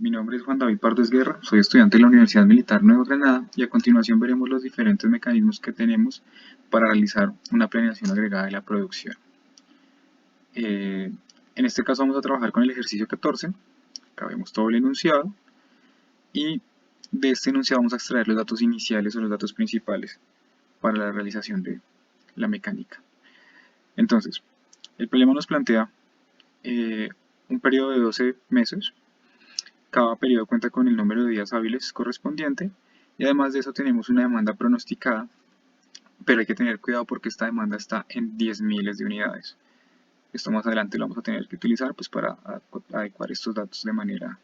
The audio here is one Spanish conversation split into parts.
Mi nombre es Juan David Pardes Guerra, soy estudiante de la Universidad Militar Nueva Granada y a continuación veremos los diferentes mecanismos que tenemos para realizar una planeación agregada de la producción. En este caso vamos a trabajar con el ejercicio 14, acá vemos todo el enunciado y de este enunciado vamos a extraer los datos iniciales o los datos principales para la realización de la mecánica. Entonces, el problema nos plantea un periodo de 12 meses. Cada periodo cuenta con el número de días hábiles correspondiente y además de eso tenemos una demanda pronosticada, pero hay que tener cuidado porque esta demanda está en 10.000 de unidades. Esto más adelante lo vamos a tener que utilizar pues, para adecuar estos datos de manera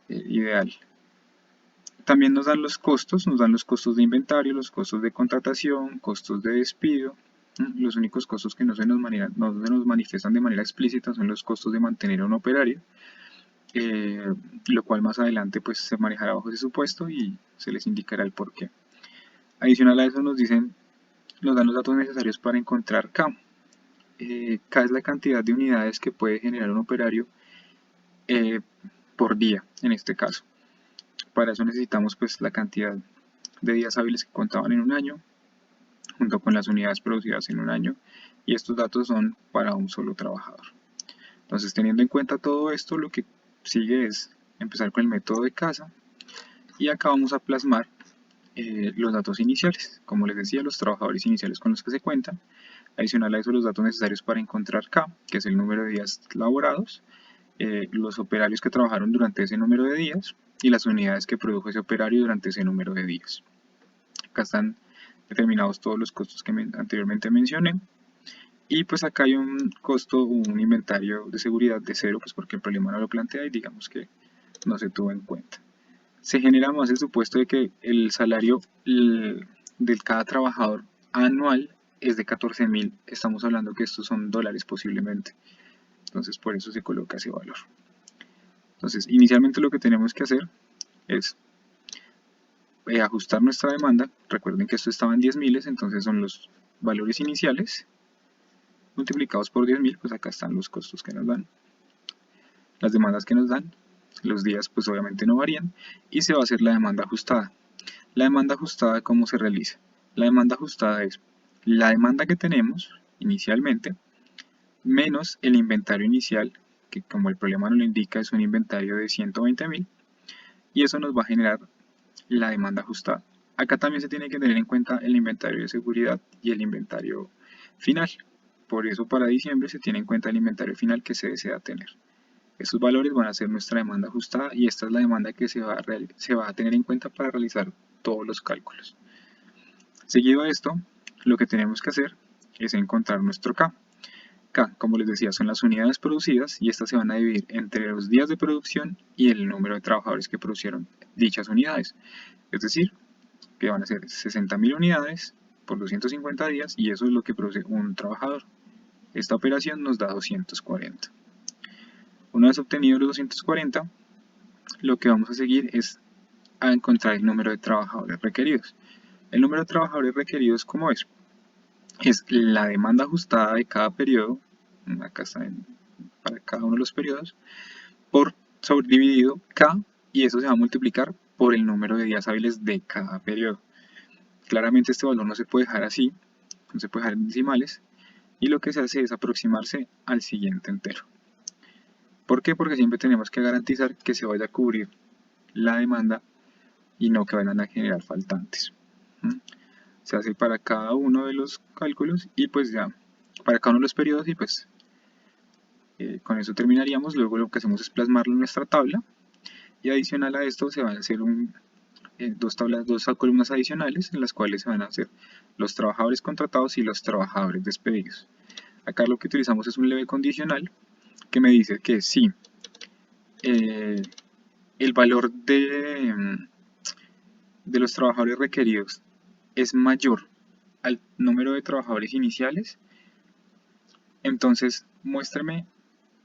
ideal. También nos dan los costos de inventario, los costos de contratación, costos de despido. Los únicos costos que no se nos manifiestan de manera explícita son los costos de mantener a un operario. Lo cual más adelante pues se manejará bajo ese supuesto y se les indicará el porqué. Adicional a eso nos dan los datos necesarios para encontrar K. K es la cantidad de unidades que puede generar un operario por día, en este caso. Para eso necesitamos pues la cantidad de días hábiles que contaban en un año, junto con las unidades producidas en un año, y estos datos son para un solo trabajador. Entonces, teniendo en cuenta todo esto, lo que sigue es empezar con el método de casa y acá vamos a plasmar los datos iniciales, como les decía, los trabajadores iniciales con los que se cuentan. Adicional a eso, los datos necesarios para encontrar K, que es el número de días laborados, los operarios que trabajaron durante ese número de días y las unidades que produjo ese operario durante ese número de días. Acá están determinados todos los costos que anteriormente mencioné. Y pues acá hay un costo, un inventario de seguridad de 0, pues porque el problema no lo plantea y digamos que no se tuvo en cuenta. Se genera más el supuesto de que el salario de cada trabajador anual es de 14.000. Estamos hablando que estos son dólares posiblemente. Entonces por eso se coloca ese valor. Entonces inicialmente lo que tenemos que hacer es ajustar nuestra demanda. Recuerden que esto estaba en 10.000, entonces son los valores iniciales multiplicados por 10.000, pues acá están los costos que nos dan, las demandas que nos dan, los días pues obviamente no varían y se va a hacer la demanda ajustada. La demanda ajustada, ¿cómo se realiza? La demanda ajustada es la demanda que tenemos inicialmente menos el inventario inicial, que como el problema nos lo indica es un inventario de 120.000 y eso nos va a generar la demanda ajustada. Acá también se tiene que tener en cuenta el inventario de seguridad y el inventario final. Por eso para diciembre se tiene en cuenta el inventario final que se desea tener. Estos valores van a ser nuestra demanda ajustada y esta es la demanda que se va a tener en cuenta para realizar todos los cálculos. Seguido a esto, lo que tenemos que hacer es encontrar nuestro K. K, como les decía, son las unidades producidas y estas se van a dividir entre los días de producción y el número de trabajadores que produjeron dichas unidades. Es decir, que van a ser 60.000 unidades por 250 días y eso es lo que produce un trabajador. Esta operación nos da 240. Una vez obtenidos los 240, lo que vamos a seguir es a encontrar el número de trabajadores requeridos. El número de trabajadores requeridos, ¿cómo es? Es la demanda ajustada de cada periodo, acá está para cada uno de los periodos, por dividido K, y eso se va a multiplicar por el número de días hábiles de cada periodo. Claramente este valor no se puede dejar así, no se puede dejar en decimales, y lo que se hace es aproximarse al siguiente entero. ¿Por qué? Porque siempre tenemos que garantizar que se vaya a cubrir la demanda y no que vayan a generar faltantes. Se hace para cada uno de los cálculos y pues ya, para cada uno de los periodos y pues con eso terminaríamos. Luego lo que hacemos es plasmarlo en nuestra tabla y adicional a esto se van a hacer dos columnas adicionales en las cuales se van a hacer los trabajadores contratados y los trabajadores despedidos. Acá lo que utilizamos es un leve condicional que me dice que si el valor de los trabajadores requeridos es mayor al número de trabajadores iniciales, entonces muéstrame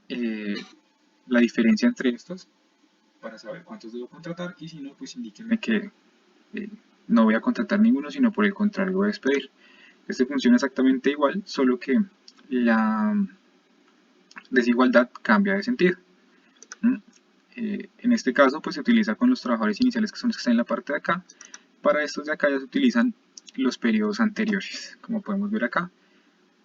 la diferencia entre estos para saber cuántos debo contratar y si no, pues indíquenme que no voy a contratar ninguno, sino por el contrario voy a despedir. Este funciona exactamente igual, solo que la desigualdad cambia de sentido. En este caso pues se utiliza con los trabajadores iniciales, que son los que están en la parte de acá. Para estos de acá ya se utilizan los periodos anteriores, como podemos ver acá.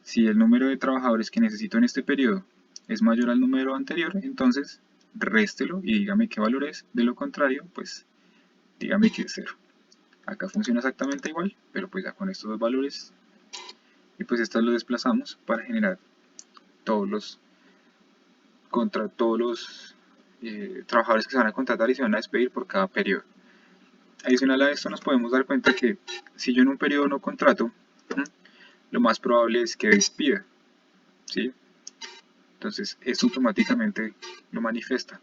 Si el número de trabajadores que necesito en este periodo es mayor al número anterior, entonces réstelo y dígame qué valor es. De lo contrario, pues dígame que es 0. Acá funciona exactamente igual, pero pues ya con estos dos valores, y pues estas los desplazamos para generar todos los trabajadores que se van a contratar y se van a despedir por cada periodo. Adicional a esto nos podemos dar cuenta que si yo en un periodo no contrato, lo más probable es que despida, ¿sí? Entonces esto automáticamente lo manifiesta.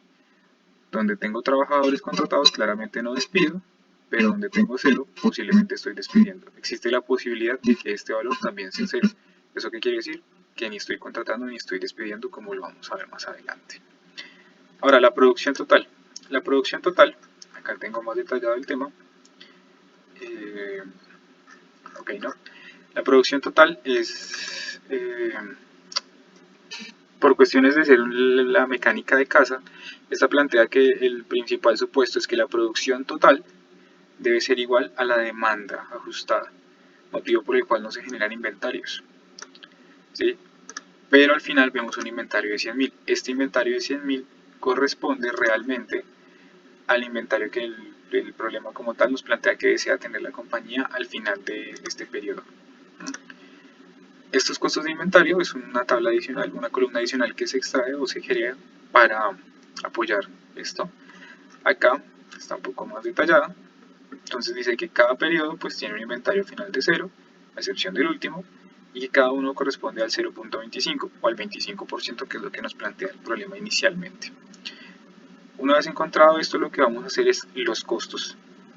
Donde tengo trabajadores contratados claramente no despido, pero donde tengo 0 posiblemente estoy despidiendo. Existe la posibilidad de que este valor también sea 0. ¿Eso qué quiere decir? Que ni estoy contratando ni estoy despidiendo, como lo vamos a ver más adelante. Ahora, la producción total. La producción total, acá tengo más detallado el tema. Ok, ¿no? La producción total es, por cuestiones de ser la mecánica de casa, esta plantea que el principal supuesto es que la producción total debe ser igual a la demanda ajustada, motivo por el cual no se generan inventarios, ¿sí? Pero al final vemos un inventario de 100.000. Este inventario de 100.000 corresponde realmente al inventario que el problema como tal nos plantea que desea tener la compañía al final de este periodo. Estos costos de inventario es una tabla adicional, una columna adicional que se extrae o se crea para apoyar esto. Acá está un poco más detallada. Entonces dice que cada periodo pues tiene un inventario final de 0, a excepción del último, y que cada uno corresponde al 0.25 o al 25%, que es lo que nos plantea el problema inicialmente. Una vez encontrado esto, lo que vamos a hacer es los costos.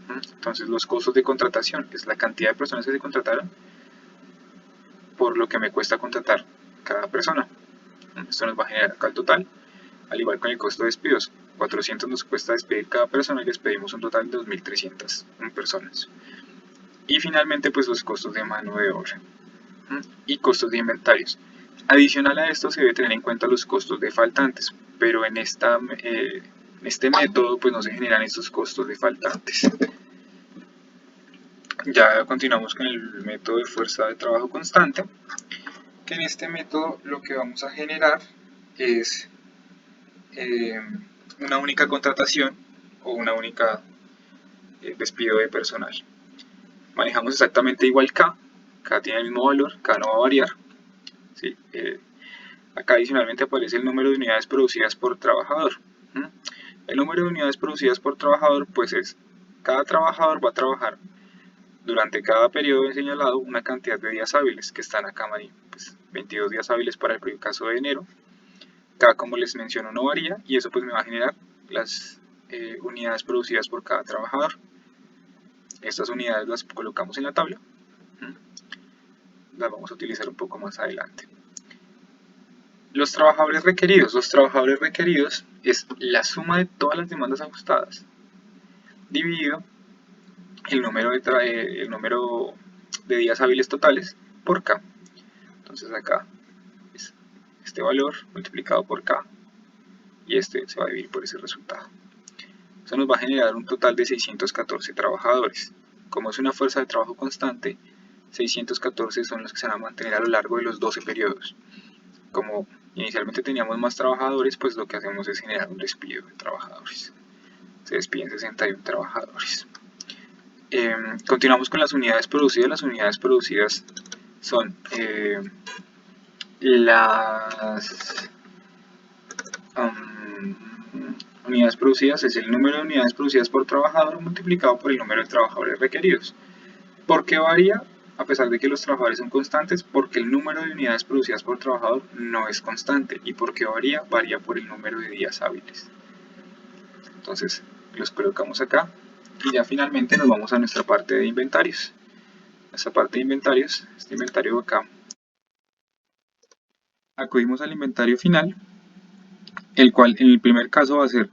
Entonces los costos de contratación es la cantidad de personas que se contrataron por lo que me cuesta contratar cada persona. Esto nos va a generar acá el total, al igual con el costo de despidos. 400 nos cuesta despedir cada persona y despedimos un total de 2.300 personas. Y finalmente pues los costos de mano de obra y costos de inventarios. Adicional a esto se debe tener en cuenta los costos de faltantes, pero en este método pues no se generan estos costos de faltantes. Ya continuamos con el método de fuerza de trabajo constante, que en este método lo que vamos a generar es una única contratación o una única despido de personal. Manejamos exactamente igual K tiene el mismo valor, K no va a variar, ¿sí? Acá adicionalmente aparece el número de unidades producidas por trabajador. El número de unidades producidas por trabajador pues es, cada trabajador va a trabajar durante cada periodo señalado una cantidad de días hábiles, que están acá amarillo, pues 22 días hábiles para el caso de enero. Acá, como les menciono, no varía y eso pues me va a generar las unidades producidas por cada trabajador. Estas unidades las colocamos en la tabla, las vamos a utilizar un poco más adelante. Los trabajadores requeridos es la suma de todas las demandas ajustadas dividido el número de días hábiles totales por K. Entonces acá es este valor multiplicado por K y este se va a dividir por ese resultado. Eso nos va a generar un total de 614 trabajadores. Como es una fuerza de trabajo constante, 614 son los que se van a mantener a lo largo de los 12 periodos. Como inicialmente teníamos más trabajadores, pues lo que hacemos es generar un despido de trabajadores. Se despiden 61 trabajadores. Continuamos con las unidades producidas. Las unidades producidas son las unidades producidas, es el número de unidades producidas por trabajador multiplicado por el número de trabajadores requeridos. ¿Por qué varía? A pesar de que los trabajadores son constantes, porque el número de unidades producidas por trabajador no es constante. ¿Y por qué varía? Varía por el número de días hábiles. Entonces los colocamos acá y ya finalmente nos vamos a nuestra parte de inventarios. Esta parte de inventarios, este inventario acá, acudimos al inventario final, el cual en el primer caso va a ser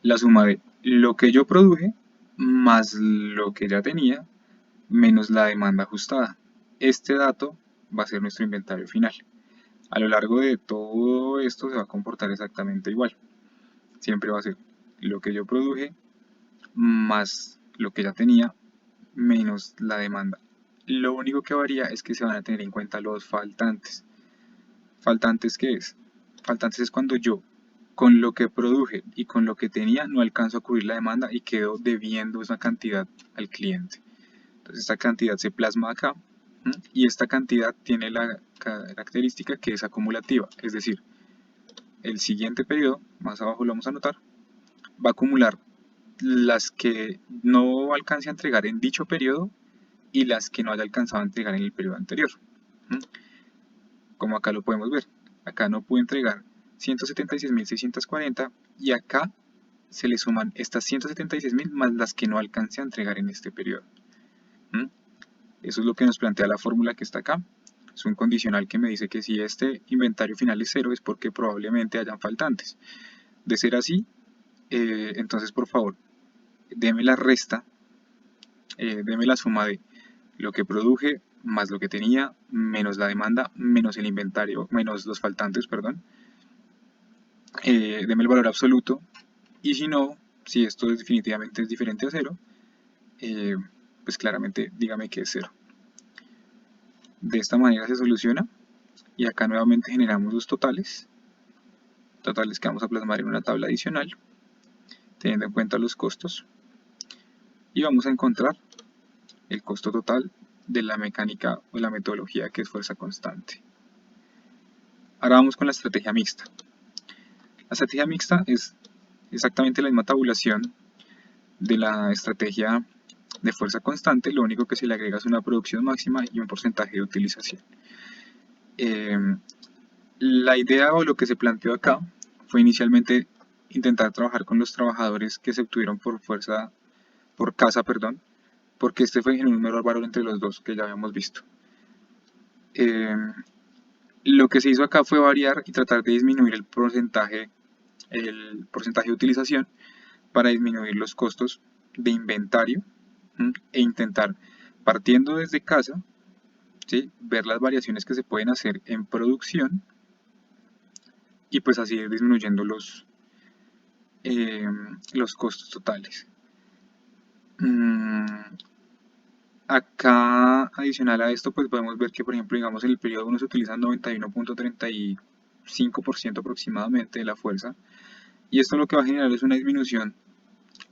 la suma de lo que yo produje más lo que ya tenía menos la demanda ajustada. Este dato va a ser nuestro inventario final. A lo largo de todo esto se va a comportar exactamente igual. Siempre va a ser lo que yo produje más lo que ya tenía menos la demanda. Lo único que varía es que se van a tener en cuenta los faltantes. ¿Faltantes qué es? Faltantes es cuando yo con lo que produje y con lo que tenía no alcanzo a cubrir la demanda y quedo debiendo esa cantidad al cliente. Entonces esta cantidad se plasma acá, y esta cantidad tiene la característica que es acumulativa, es decir, el siguiente periodo, más abajo lo vamos a anotar, va a acumular las que no alcance a entregar en dicho periodo y las que no haya alcanzado a entregar en el periodo anterior. Como acá lo podemos ver, acá no pude entregar 176.640 y acá se le suman estas 176.000 más las que no alcancé a entregar en este periodo. Eso es lo que nos plantea la fórmula que está acá. Es un condicional que me dice que si este inventario final es 0 es porque probablemente hayan faltantes. De ser así, entonces por favor, deme la resta, deme la suma de lo que produje más lo que tenía, menos la demanda, menos el inventario, menos los faltantes, perdón. Deme el valor absoluto, y si no, si esto definitivamente es diferente a 0, pues claramente dígame que es 0. De esta manera se soluciona, y acá nuevamente generamos los totales que vamos a plasmar en una tabla adicional, teniendo en cuenta los costos, y vamos a encontrar el costo total de la mecánica o la metodología que es fuerza constante. Ahora vamos con la estrategia mixta. La estrategia mixta es exactamente la misma tabulación de la estrategia de fuerza constante, lo único que se le agrega es una producción máxima y un porcentaje de utilización. La idea o lo que se planteó acá fue inicialmente intentar trabajar con los trabajadores que se obtuvieron por casa, porque este fue en un menor valor entre los dos que ya habíamos visto. Lo que se hizo acá fue variar y tratar de disminuir el porcentaje de utilización para disminuir los costos de inventario, e intentar, partiendo desde casa, ¿sí?, ver las variaciones que se pueden hacer en producción y pues así ir disminuyendo los costos totales. Acá, adicional a esto, pues podemos ver que, por ejemplo, digamos en el periodo 1 se utiliza 91.35% aproximadamente de la fuerza, y esto lo que va a generar es una disminución,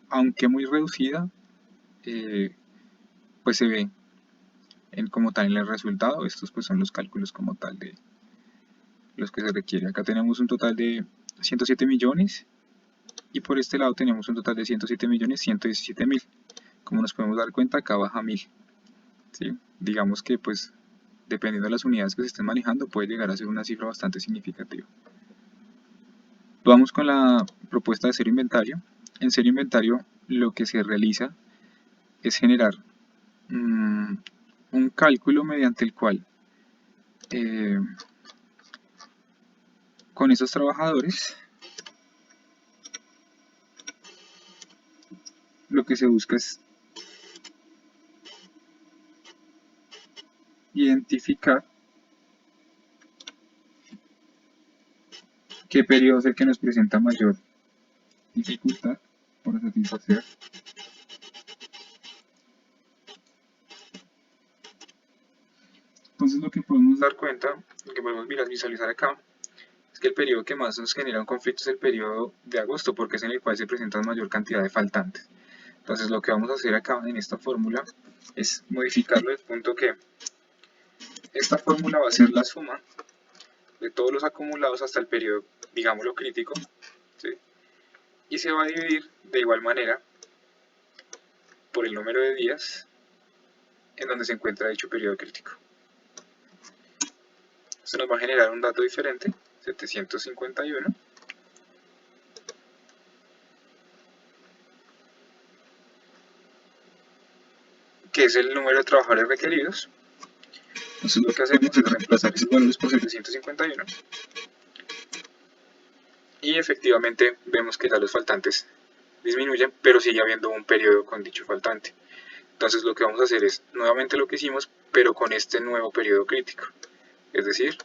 aunque muy reducida, pues se ve como tal en el resultado. Estos pues son los cálculos como tal de los que se requiere. Acá tenemos un total de 107 millones y por este lado tenemos un total de 107.117.000. Como nos podemos dar cuenta, acá baja 1000. ¿Sí? Digamos que pues dependiendo de las unidades que se estén manejando puede llegar a ser una cifra bastante significativa. Vamos con la propuesta de cero inventario. En cero inventario lo que se realiza es generar un cálculo mediante el cual con esos trabajadores lo que se busca es identificar qué periodo es el que nos presenta mayor dificultad para satisfacer. Entonces lo que podemos dar cuenta, lo que podemos visualizar acá, es que el periodo que más nos genera un conflicto es el periodo de agosto, porque es en el cual se presentan mayor cantidad de faltantes. Entonces lo que vamos a hacer acá en esta fórmula es modificarlo del punto que esta fórmula va a ser la suma de todos los acumulados hasta el periodo, digámoslo, crítico, ¿sí?, y se va a dividir de igual manera por el número de días en donde se encuentra dicho periodo crítico. Esto nos va a generar un dato diferente, 751, que es el número de trabajadores requeridos. Entonces lo que hacemos es reemplazar esos valores por 751 y efectivamente vemos que ya los faltantes disminuyen, pero sigue habiendo un periodo con dicho faltante. Entonces lo que vamos a hacer es nuevamente lo que hicimos, pero con este nuevo periodo crítico. Es decir,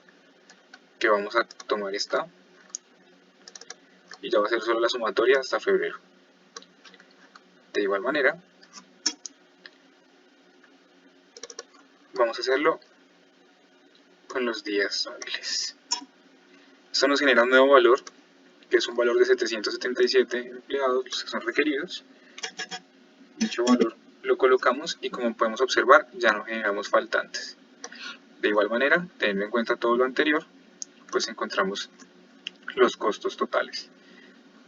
que vamos a tomar esta y ya va a ser solo la sumatoria hasta febrero. De igual manera, vamos a hacerlo con los días hábiles. Esto nos genera un nuevo valor, que es un valor de 777 empleados, los que son requeridos. Dicho valor lo colocamos y, como podemos observar, ya no generamos faltantes. De igual manera, teniendo en cuenta todo lo anterior, pues encontramos los costos totales.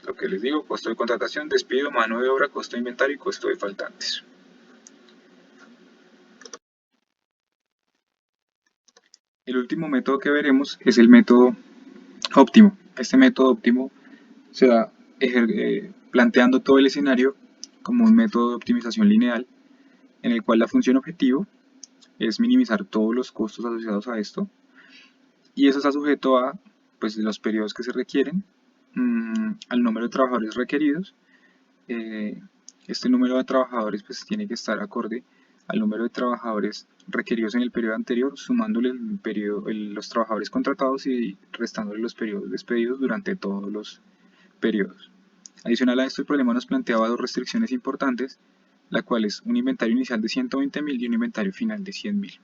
Lo que les digo: costo de contratación, despido, mano de obra, costo de inventario y costo de faltantes. El último método que veremos es el método óptimo. Este método óptimo se va planteando todo el escenario como un método de optimización lineal, en el cual la función objetivo es minimizar todos los costos asociados a esto, y eso está sujeto a, pues, los periodos que se requieren, al número de trabajadores requeridos. Este número de trabajadores pues tiene que estar acorde al número de trabajadores requeridos en el periodo anterior, sumándole los trabajadores contratados y restándole los periodos despedidos durante todos los periodos. Adicional a esto, el problema nos planteaba dos restricciones importantes, la cual es un inventario inicial de 120.000 y un inventario final de 100.000.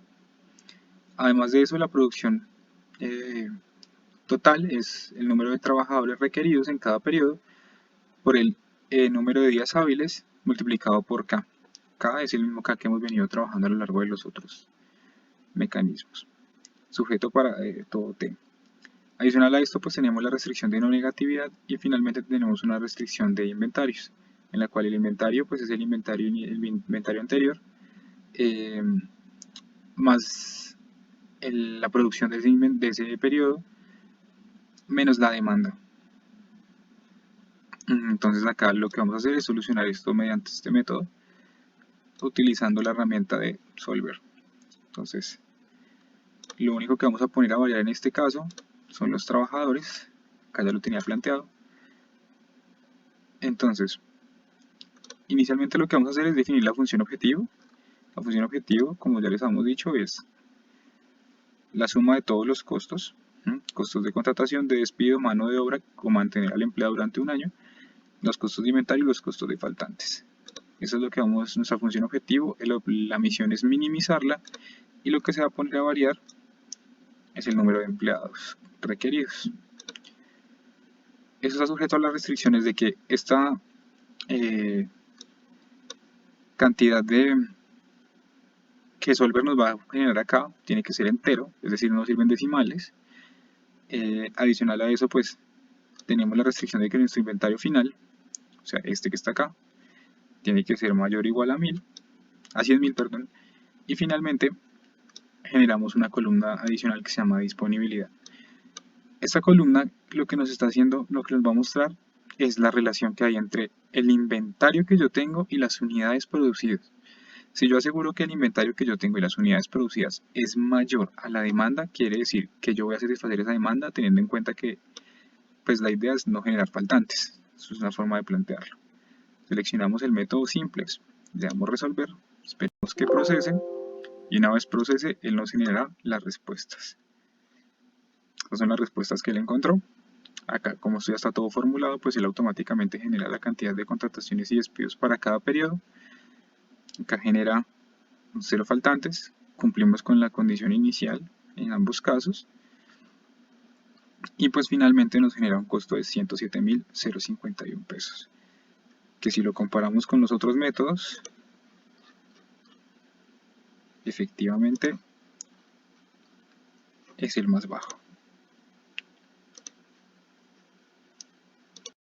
Además de eso, la producción total es el número de trabajadores requeridos en cada periodo por el número de días hábiles multiplicado por K. K es el mismo K que hemos venido trabajando a lo largo de los otros mecanismos. Sujeto para todo T. Adicional a esto, pues tenemos la restricción de no negatividad, y finalmente tenemos una restricción de inventarios, en la cual el inventario pues es el inventario anterior más la producción de ese periodo menos la demanda. Entonces acá lo que vamos a hacer es solucionar esto mediante este método, utilizando la herramienta de Solver. Entonces, lo único que vamos a poner a variar en este caso son los trabajadores. Acá ya lo tenía planteado. Entonces, inicialmente lo que vamos a hacer es definir la función objetivo. La función objetivo, como ya les hemos dicho, es la suma de todos los costos, costos de contratación, de despido, mano de obra, o mantener al empleado durante un año, los costos de inventario y los costos de faltantes. Eso es lo que vamos, nuestra función objetivo. La misión es minimizarla, y lo que se va a poner a variar es el número de empleados requeridos. Eso está sujeto a las restricciones de que esta cantidad que Solver nos va a generar acá tiene que ser entero, es decir, no sirven decimales. Adicional a eso, pues tenemos la restricción de que nuestro inventario final, o sea, este que está acá, tiene que ser mayor o igual a 100.000, perdón. Y finalmente generamos una columna adicional que se llama disponibilidad. Esta columna lo que nos está haciendo, lo que nos va a mostrar, es la relación que hay entre el inventario que yo tengo y las unidades producidas. Si yo aseguro que el inventario que yo tengo y las unidades producidas es mayor a la demanda, quiere decir que yo voy a satisfacer esa demanda, teniendo en cuenta que pues la idea es no generar faltantes. Eso es una forma de plantearlo. Seleccionamos el método simplex, le damos resolver, esperamos que procese, y una vez procese, él nos generará las respuestas. Estas son las respuestas que él encontró. Acá, como esto ya está todo formulado, pues él automáticamente genera la cantidad de contrataciones y despidos para cada periodo. Acá genera 0 faltantes, cumplimos con la condición inicial en ambos casos, y pues finalmente nos genera un costo de 107.051 pesos, que si lo comparamos con los otros métodos, efectivamente es el más bajo.